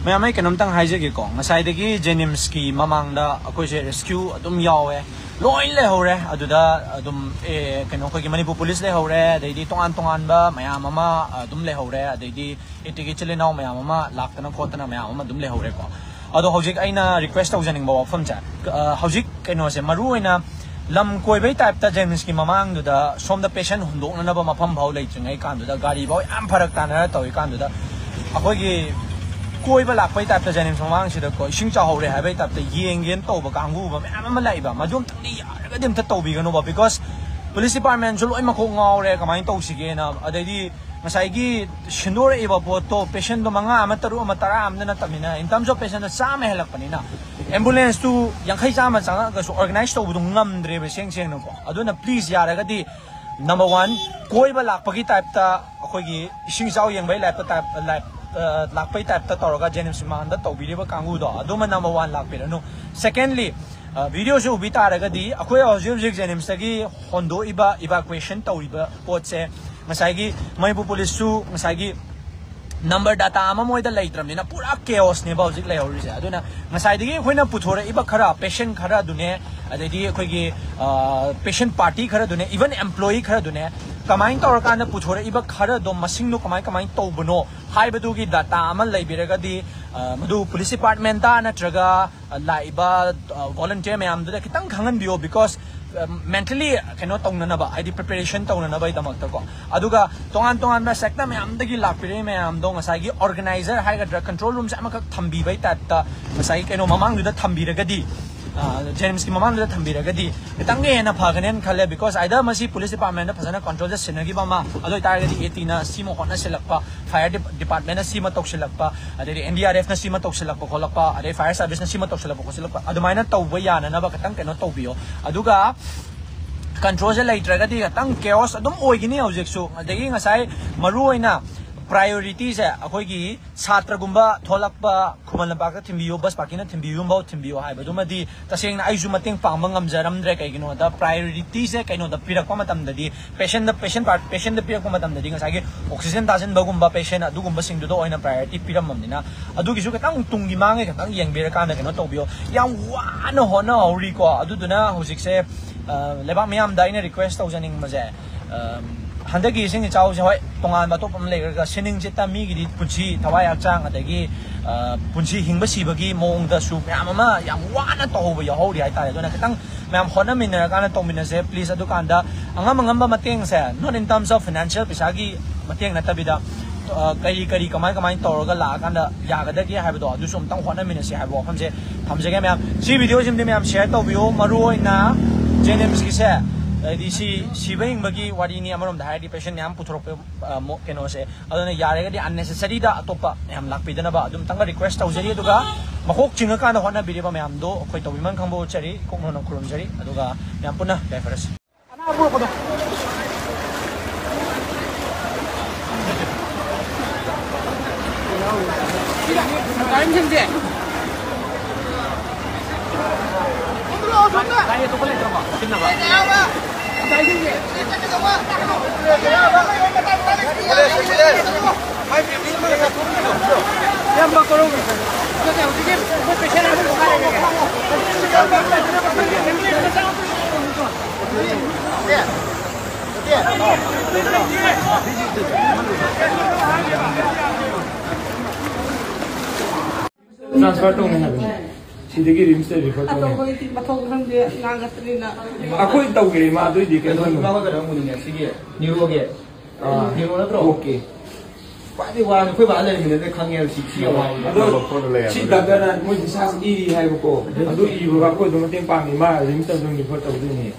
मैं मैं कनमतंग हाइजेगे को ngसाइदगी जेनिम्स की ममांगदा अकोइसे रेस्क्यू अदुम यावे लोइन ले होरे अदुदा अदुम कनो कोई मणिपुर पुलिस ले होरे अदैदी तोंगान तोंगान बा मयाम अमा अदुम ले होरे अदैदी इटिगी चिलेनाव मयाम अमा लाक्तना खोतना मयाम अमा अदुम ले होरे को अदो हौजिक आइना रिक्वेस्ट तौजनिंग बा वफम चा हौजिक कनो से मरु ओइना लम कोइबै टाइप ता जेनिम्स की ममांगदुदा सोम द पेशेंट हुंदोकनबा मफम भाव लेइत्रिङै कानदुदा गाड़ी भाव याम फरक ताना तौइ कानदुदा अखोगी कोई बा लापै टाइप जेनिम्स ममांग सिदा को इसिंग चाहौरे हाबै टाइप येंगेन तौब कांगु बा मैम लाइबा मजुम तंगनी यारगदि मत तौबिगनो बा बिकॉज पुलिस डिपार्टमेंट जो लोइ मखो ngawre कमाइन तौसिगे ना अदैदी ngसाइगी शिंदोर एबा पोतो पेशेंट दो मंगा अमा तरु अमा तरा आमना न तमिना इन टर्म्स ऑफ पेशेंट चाम हेलक पनिना एम्बुलेंस तु यंखै चाम चांगा गसु ऑर्गेनाइज तौबदु ngamdre बे सेंग सेंग नको अदुना प्लीज यारगदि नंबर 1 कोई बा लापगी टाइप ता अखोगी इसिंग चाव यंगबै लाइप टाइप लाइप लापै टाइप ता तौरगा जेनिम्स मांदा तौबिरिबा कांगुदो अदुमा नंबर 1 लाकपिरनु सेकेंडली वीडियो से उबी तारगदी अखोय हौजिक जेनिम्स तगी होंदो इबा इवैक्यूएशन तौरिबा पोटसे ngसाइगी मणिपुर पुलिस सु ngसाइगी नंबर डाटा अमा मोइदा लेत्रमनिना पूरा केओस ने हौजिक लेहौरिसे अदुना ngसाइदगी खोइना पुथोरे इबा खरा पेशेंट खरा दुने अदैदी अखोयगी पेशेंट पार्टी खरा दुने इवन एम्प्लॉई खरा दुने कमाइन तौरकान पुथोरे इबा खरा दो मसिंगनो कमाइन तौबनो हाइबदुगी डाटा अमा लेबिरगदी मधु पुलिस डिपार्टमेंट ता नत्रगा लाइबा वॉलंटियर मैम खितंग खंगनबियो बिकॉज मेंटली कनो तौननबा आइडी प्रिपरेशन तौननबा इदमक्ता को अदुगा तोंगान तोंगान बा सेक्टर मैम दगी लापिरे मैम दो ngसाइगी ऑर्गेनाइजर हाइगा कंट्रोल रूम से अमक थंबीबै टाइपता ngसाइ कनो ममांगदुदा थंबीरगदी जेनिम्स की ममांगदुदा थंबीरगदी खितंग हेना फागनेन खले बिकॉज आइदा मसी पुलिस डिपार्टमेंट दा फजना कंट्रोल ज सिनगी बमा अदो तारगदी एटी ना सीमो होना सिलकपा फायर डिपार्टमेंट ना सीमा तौसिलकपा अदे एनडीआरएफ ना सीमा तौसिलकपा खोलकपा अदे फायर सर्विस ना सीमा तौसिलकपा खोसिलकपा अदुमाइना तौबा याननबा खितंग कनो तौबियो अदुगा कंट्रोल से लेट्रगदी खितंग केओस अदुम ओइगिनी हौजिकसु अदगी ngसाइ मरु ओइना प्रायोरिटीज है अखोगी छात्रगुंबा थोलकपा खुमलपाक थिंबियो बस पाकिना थिंबियो थिंबियो हाइबदुमदी तसेंग आइजु मतेंग पांग ngamjaramdre कइगिनो द प्रायोरिटीज है कइनो द पिरकपा मतमददी पेशेंट द पिरकपा मतमददी ngसाइगे ऑक्सीजन ताजन बगुंबा पेशेंट अदुगुंबा सिंगदो ओइना प्रायोरिटी पिरममनिना अदुगिसु खतंग तुंगी मांगे खतंग यंगबेरकान कइनो तौबियो याम वाना होना हौरी को अदुदुना हौजिकसे लेबा मियाम दाइने रिक्वेस्ट तौजनिंग मजे हंदगी सिंग चाव से होय तोंगान बातोपम लेरगा सिनिंग चिता मीगिदी पुंची थवाय आचांग अदगी पुंची हिंगबा सिबगी मोंग द सु म्याम अमा याम वाना तौबा यहौरी हाइतारे दोना खतंग म्याम होना मिनर काना तौमिना से प्लीज अदु कांदा अंगम मतेंग से not in terms of financial पिसागी मतेंग नतबिदा करी कमाई तौरगा लाकांदा यागदगी हाइबदो अदु सुम तंग होना मिना से हाइबो वफम से थमजेगे म्याम सी वीडियो सिमदि म्याम शेयर तौबियो मरु ओइना जेनिम्स की से सिबंगी वारीनी हाई पेशेंट मैम पुथोरप कनो से यारगदी अननेसेसरी अतोप मैम लापीदनब तंग रिक्वेस्ट तौजरी मकोक चिंगकान होनाबीब मैम अखोई तौबीमन खंबोचरी कोकनो खुरुमजरी मैम पुनः डाइफरस ट्रांसफर तो नहीं सिद्धि रिम्स से रिफर तो अखोई तौगे मा दुई के मा का मुनिया सिगे न्यूरो के न्यूरो नत्रो ओके पादी वा अखोई बा ले मिने खंगे सी वा सी दगना मोइ दिसास ई है को अदु ई बा को दो मतें पांगी मा रिम्स तो रिफर तो दुनी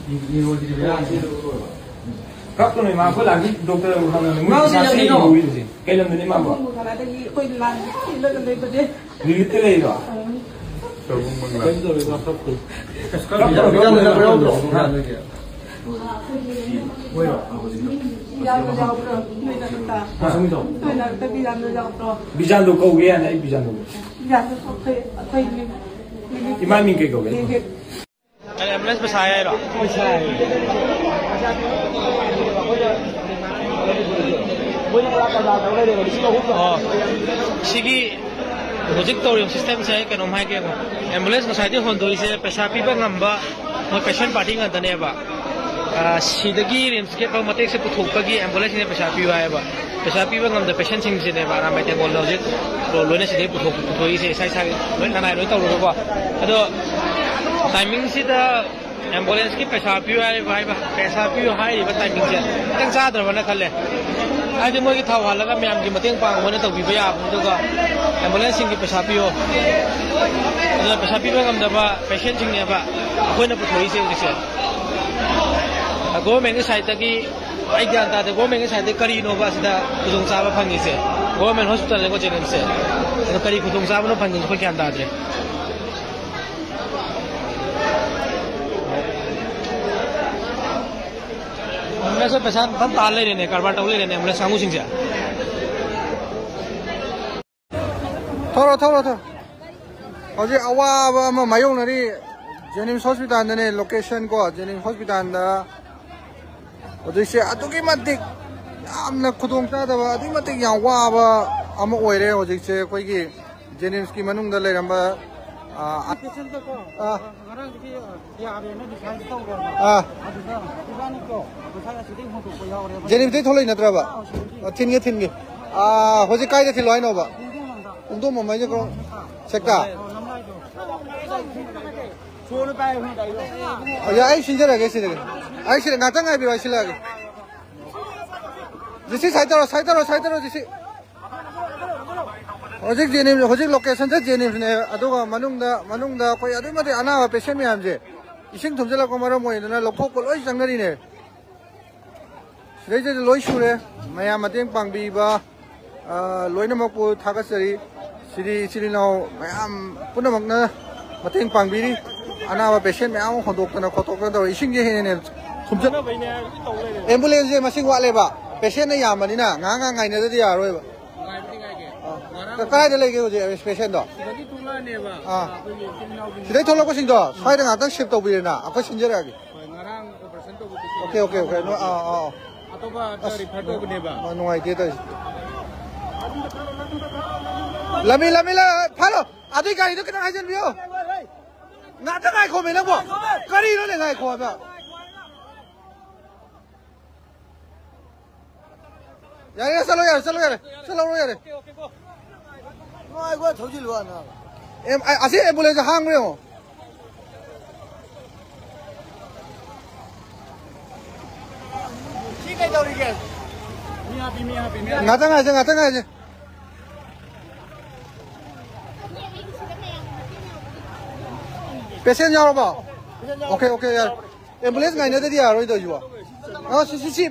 न्यूरो दि बेला कब तो नहीं मां को लागी डॉक्टर उठाना नहीं मुझे कैलम नहीं मां को कोई लान ले बजे रीते ले लो तो मन तो ले सब कुछ कब तो बिजान ले रहा हूं हां देखिए वो जाओ ब्रो नहीं करता हां समझ लो तो ना तो बिजान दो को गया नहीं बिजान दो कोई इमाम के को गए एम्बुलेंस बस आया है बस आया सिगी हजिक तौर सिस्टम से कम है कि एम्बुलेंस गसाई होंदोइसे पैसा पीब मैं पेशेंट पार्टी गंतनेब सिदगी रिम्स के मतेक से पुथोपगी एम्बुलेंस ने पैसा पीब है पैसा पीब गमद पेशेंट सिंह आराम तेंगोल हजिक लोने से पुथोइसे इसा इसा लोन नानाय लोन तौरबो अदो टाइमिंग से एम्बुलेंस की पैसा पीब है पैसा पीब है टाइमिंग से खतंग चाद्रबना खले आदि मोगी थाव हालगा मैम की मतेंग पांगोने तौबीब याबदुगा एम्बुलेंस की पैसा पीओ अदो पैसा पीब गमदबा पेशेंट सिंहनेबा अखोइना पुथोइसे उदिसे गवर्नमेंट साइड की आई ज्ञान तादे गवर्नमेंट साइड करीनोबा सिदा खुदुंग चाबा फंगिसे गवर्नमेंट हॉस्पिटल लेको जेनेम से अदो करी खुदुंग चाबनो फंगिसे खो ज्ञान तादरे हमने से पैसा तब ताल ले रहने कारबार टोले रहने हमने सांगू सिंह से थोड़ा अजे अवाब मायोनरी जेनिम्स हॉस्पिटल ने लोकेशन को जेनिम्स हॉस्पिटल दा अदुसे अदुगी मतिक यामना खुदोंग चादबा अदुगी मतिक या वाबा अमा ओइरे होजिकसे कोइगी जेनिम्स की मनुंग दा लेरंबा पेशेंट को ngara ki ya are na decide tawra aduda ibani ko bosai asidi hoto ko yaure जेनिम्स दे थोलै नत्रबा थिनगे होजिक कायदे थिलवाय नोबा उंदो ममाय जे को सेक्टा छोड़ पाए हुन दाइयो या आई सिंजरगे सिरगे आई सिर गातंग आई बिवाय सिलागे जिसि साइतरो जिसि होजिक जेनिम्स होजिक लोकेशन से जेनिम्स ने अदुगा मनुंगदा कोई अदुमते अनावा पेशेंट मैम जे इसिंग थुमजला को मरम मोइना लोको को लोइ संगरी ने सिदै लोइ सुरे मया मतेंग पांगबीबा लोइनमको थागसरी सिरिनाव मयाम पुनमकना मतेंग पांगबीरी अनावा पेशेंट मैम होदोकना खोतोकना दो इसिंग जे हेने थुमजना बइने एम्बुलेंस जे मसिंग वालेबा पेशेंट ने यामनिना ngang ngaina ददि यारोयबा काय लेगे हो जे पेशेंट दो सिदै थोलको सिंग दो साइड ngata शिफ्ट तौबिरेना अखो सिंजरागे ngarang operation to ओके नो atoba refer to buneba नुंगाइ दे तो लमी ला फालो आदि गाड़ी तो किना हाइजन बियो ngata ngai खो मेना बो करी नो ले ngai खो बा यार चलो यार ai quá thấu gì luôn à em asi ambulance hang rồi chi cái đâu đi kìa ngã tang ai chứ patient nhau bảo ok यार ambulance ngày nữa đi à rồi đâu à si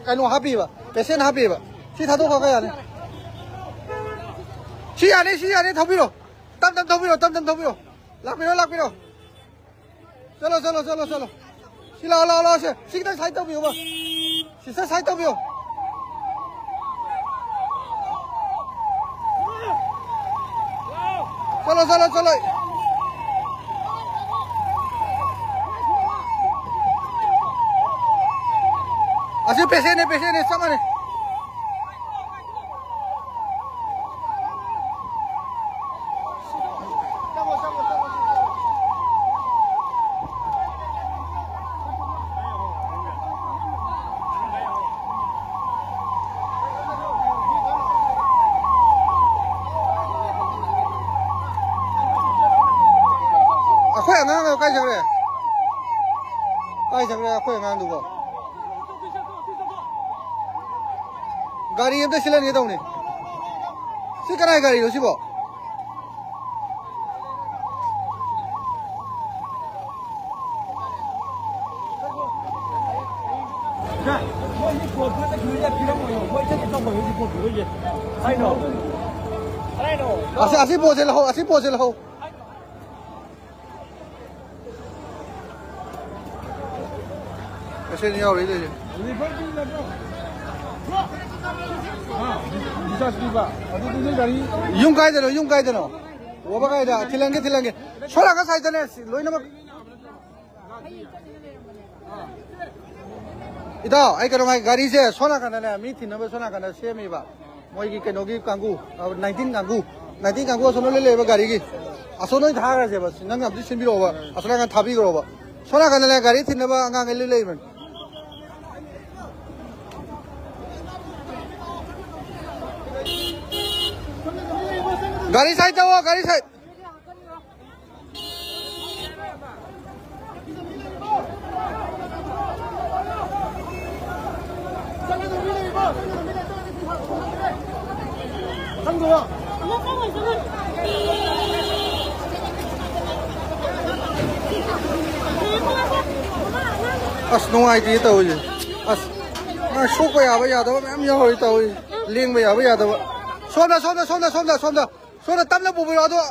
cái nó happy ba patient happy ba si tháo thuốc cái này 시야네 더비로 땀 더비로 락비로 चलो 시라 시기다 사이 더비요 봐 시사 사이 더비요 चलो 아직 patient है सामने khoe ngang rồi cái chẳng này khoe ngang đủ không गाड़ी em tới xin lên cái đâu này xin cái này गाड़ी rồi chứ bộ 아시 보세요.现在要来的。用该的了，我不该的，提两个，说那个菜真的是累那么。Ito, ay kano may gari siya, sona ka na mi tinaba sona ka na siya mi ba. Moy gi kenogi kanggu, 19 kanggu. 19 kanggu sono le ba gari gi. Asono tha ga siya ba, nang ngam sin bi ro ba. Asona kan thabi ro ba. Sona ka na gari tinaba anga ngai le man. Gari side daw, gari side. As nuai tàu gì, as, số bây giờ đó em nhau rồi tàu liên bây giờ đó, xôn ra tắm nó bù bù đó thôi.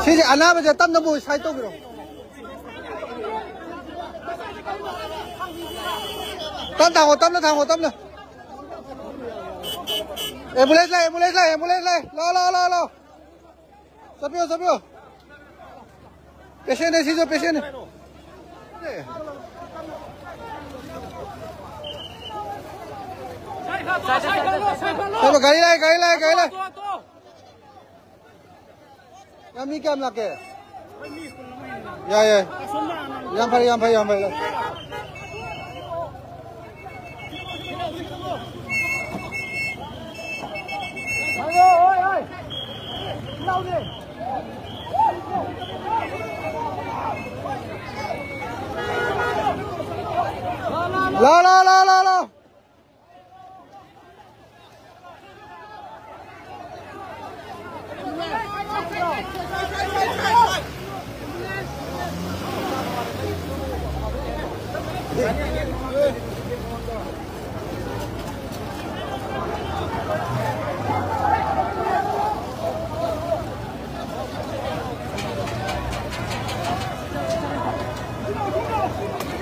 Chị anh nào bây giờ tắm nó bù sai tôi rồi. Tắm nó. Ambulance lại. Lo. Sabio. Patient này, xin cho patient này. Sao gari lại. Yang mi cam lagi. Ya. Yang phải. Lo.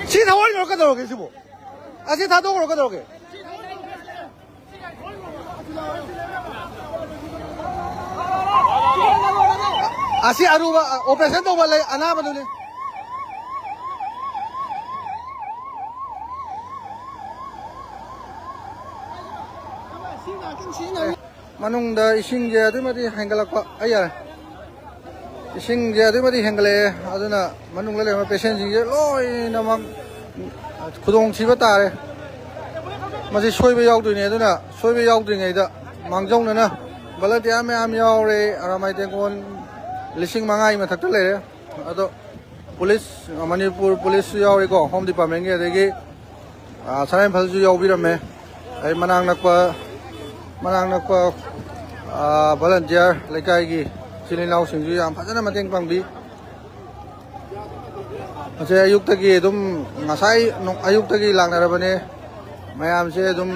Chị tháo nó cái đầu kìa sư phụ. À chị tháo đâu nó cái đầu kìa. À chị aruba operation đâu mà lấy anh nào mà đi. Manung da ising je tu mati hangalak pa ayar. Ising je tu mati hangale aduna manung le ma patient ji loi namak khudong chiba tare. Masi soi be yaw tu ne aduna soi be yaw tu ngai da mangjong na volunteer me am yaw re aramai te kon lising mangai ma thak le re ado police Manipur police yaw re ko home department ge de ge sarai phal ju yaw bi ra me ai manang nak pa volunteer lekai gi silinau sing ju yam phajana mateng pangbi ache ayuk ta gi dum ngasai ayuk ta gi langna ra bane mayam se dum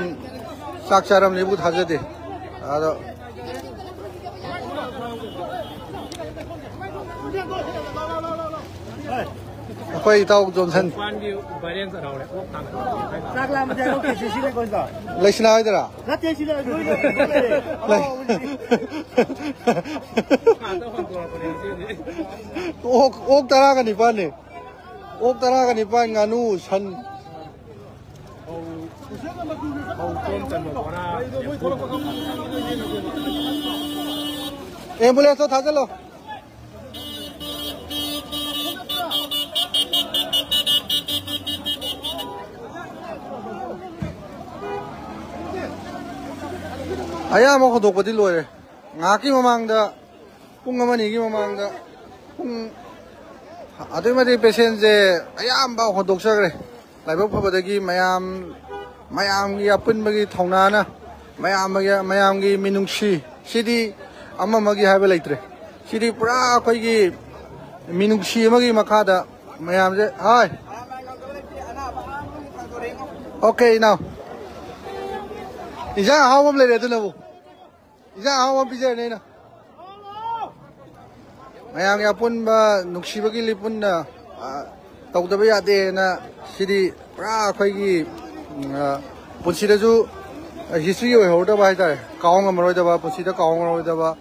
sakcharam ni bu thajade ado Khoi tao Johnson. Lấy xin ai đó? Ốc tara cái nipan này. Ốc tara cái nipan nganu san. Ambulance tháo chalo. Aya mo khodok pati loi nga ki mamang da pung amani ki mamang da pung adoi mari patient je ayam ba khodok sagre laibok phaba gi mayam gi apun magi thongna na mayam gi minungsi sidi amma magi haiba leitre sidi pura koi gi minungsi magi makha da mayam je hai okay now Isa how am le tu na bu Isa how am pizza ne na Mayang ya pun ba nuksi ba gi lipun na tau da ba ya de na sidi pra khoi gi punsi da ju history oi ho da ba ta kaung am roi da ba punsi da kaung roi da ba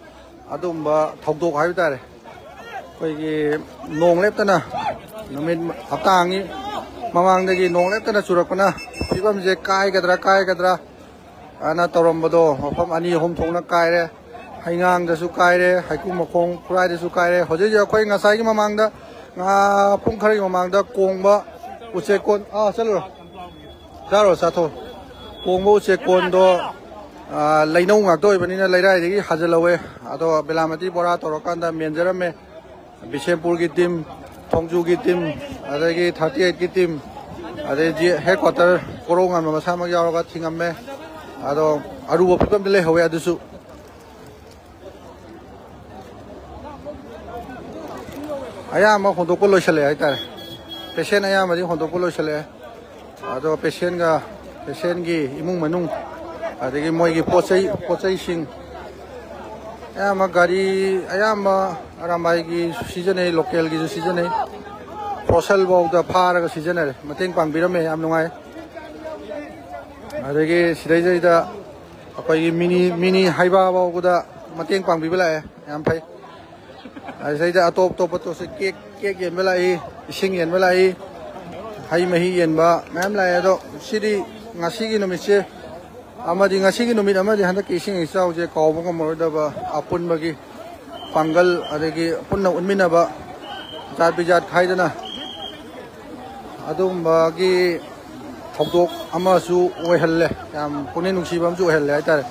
ꯑꯗꯨꯝꯕ ꯊꯧꯗꯣꯛ ꯍꯥꯏꯕ ꯇꯥꯔꯦ ꯑꯩꯈꯣꯏꯒꯤ ꯅꯣꯡ ꯂꯦꯞꯇꯅ ꯅꯨꯃꯤꯠ ꯍꯞꯇꯥꯒꯤ ꯃꯃꯥꯡꯗꯒꯤ ꯅꯣꯡ ꯂꯦꯞꯇꯅ ꯆꯨꯔꯛꯄꯅ ꯐꯤꯕꯝꯁꯦ ꯀꯥꯏꯒꯗ꯭ꯔꯥ ꯑꯅ ꯇꯧꯔꯝꯕꯗꯣ ꯃꯐꯝ 2-3 ꯊꯣꯛꯅ ꯀꯥꯏꯔꯦ ꯍꯩꯉꯥꯡꯗꯁꯨ ꯀꯥꯏꯔꯦ ꯍꯩꯀꯨ ꯃꯈꯣꯡ ꯈꯨꯔꯥꯏꯗꯁꯨ ꯀꯥꯏꯔꯦ ꯍꯧꯖꯤꯛ ꯑꯩꯈꯣꯏ ꯉꯁꯥꯏꯒꯤ ꯃꯃꯥꯡꯗ ꯄꯨꯡ ꯈꯔꯒꯤ ꯃꯃꯥꯡꯗ ꯀꯣꯡꯕ ꯎꯆꯦꯛꯀꯣꯟ ꯆꯠꯂꯨꯔꯣ ꯆꯥꯔꯣ ꯆꯥꯊꯣꯛ ꯀꯣꯡꯕ ꯎꯆꯦꯛꯀꯣꯟꯗꯣ ꯂꯩꯅꯧ ꯉꯥꯛꯇ ꯑꯣꯏꯕꯅꯤꯅ ꯂꯩꯔꯥꯏꯗꯒꯤ ꯍꯥꯖꯤꯜꯍꯧꯋꯦ ꯑꯗꯣ ꯕꯦꯂꯥꯃꯇꯤ ꯕꯣꯔꯥ ꯇꯧꯔꯀꯥꯟꯗ ꯃꯦꯟꯖꯔꯝꯃꯦ ꯕꯤꯁꯦꯝꯄꯨꯔꯒꯤ ꯇꯤꯝ ꯊꯣꯡꯖꯨꯒꯤ ꯇꯤꯝ ꯑꯗꯒꯤ 38ꯒꯤ ꯇꯤꯝ ꯑꯗꯩ ꯍꯦꯗꯀ꯭ꯋꯥꯇꯔ ꯀꯣꯔꯧꯉꯥꯟꯕ ꯃꯁꯥꯃꯛ ꯌꯥꯎꯔꯒ ꯊꯤꯡꯉꯝꯃꯦ ꯑꯗꯣ ꯑꯔꯨꯕ ꯐꯤꯕꯝꯗ ꯂꯩꯍꯧꯋꯦ ꯑꯗꯨꯁꯨ ꯑꯌꯥꯝꯕ ꯍꯣꯟꯗꯣꯛꯄ ꯂꯣꯏꯁꯤꯜꯂꯛꯑꯦ ꯍꯥꯏꯇꯥꯔꯦ ꯄꯦꯁꯦꯟ ꯑꯌꯥꯝꯕꯗꯤ ꯍꯣꯟꯗꯣꯛꯄ ꯂꯣꯏꯁꯤꯜꯂꯛꯑꯦ ꯑꯗꯣ ꯄꯦꯁꯦꯟꯒꯤ ꯏꯃꯨꯡ ꯃꯅꯨꯡ ꯑꯗꯒꯤ ꯃꯣꯏꯒꯤ ꯄꯣꯠꯆꯩꯁꯤꯡ ꯑꯌꯥꯝꯕ ꯒꯥꯔꯤ ꯑꯌꯥꯝꯕ ꯑꯔꯥꯝꯕꯥꯏꯒꯤ ꯁꯤꯖꯤꯟꯅꯩ ꯂꯣꯀꯦꯜꯒꯤꯁꯨ ꯁꯤꯖꯤꯟꯅꯩ ꯐꯣꯁꯜꯐꯥꯎꯗ ꯐꯥꯔꯒ ꯁꯤꯖꯤꯟꯅꯔꯦ ꯃꯇꯦꯡ ꯄꯥꯡꯕꯤꯔꯝꯃꯦ ꯌꯥꯝ ꯅꯨꯡꯉꯥꯏ ꯑꯗꯒꯤ ꯁꯤꯗꯩꯗ ꯑꯩꯈꯣꯏꯒꯤ ꯃꯤꯅꯤ ꯍꯩꯕꯥ ꯐꯥꯎꯕꯗ ꯃꯇꯦꯡ ꯄꯥꯡꯕꯤꯕ ꯂꯥꯛꯑꯦ ꯌꯥꯝ ꯐꯩ ꯑꯗꯩꯗ ꯑꯇꯣꯞꯄ ꯀꯦꯛ ꯌꯦꯟꯕ ꯂꯥꯛꯏ ꯏꯁꯤꯡ ꯌꯦꯟꯕ ꯂꯥꯛꯏ ꯍꯩ ꯃꯍꯤ ꯌꯦꯟꯕ ꯃꯌꯥꯝ ꯂꯥꯛꯑꯦ ꯑꯗꯣ ꯁꯤꯗꯤ ꯉꯁꯤꯒꯤ ꯅꯨꯃꯤꯠꯁꯦ ꯉꯁꯤꯒꯤ ꯅꯨꯃꯤꯠ ꯑꯃꯗꯤ ꯍꯟꯗꯛꯀꯤ ꯏꯁꯤꯡ ꯏꯆꯥꯎꯁꯦ ꯀꯥꯎꯕ ꯉꯝꯃꯔꯣꯏꯗꯕ ꯑꯄꯨꯟꯕꯒꯤ ꯄꯥꯡꯒꯜ ꯑꯗꯒꯤ ꯄꯨꯟꯅ ꯎꯠꯃꯤꯟꯅꯕ ꯖꯥꯠ ꯕꯤꯖꯥꯠ ꯈꯥꯏꯗꯅ ꯑꯗꯨꯒꯨꯝꯕꯒꯤ ꯊꯧꯗꯣꯛ ꯑꯃꯁꯨ ꯑꯣꯏꯍꯜꯂꯦ ꯌꯥꯝ ꯄꯨꯛꯅꯤꯡ ꯅꯨꯡꯁꯤꯕ ꯑꯃꯁꯨ ꯑꯣꯏꯍꯜꯂꯦ ꯍꯥꯏꯇꯥꯔꯦ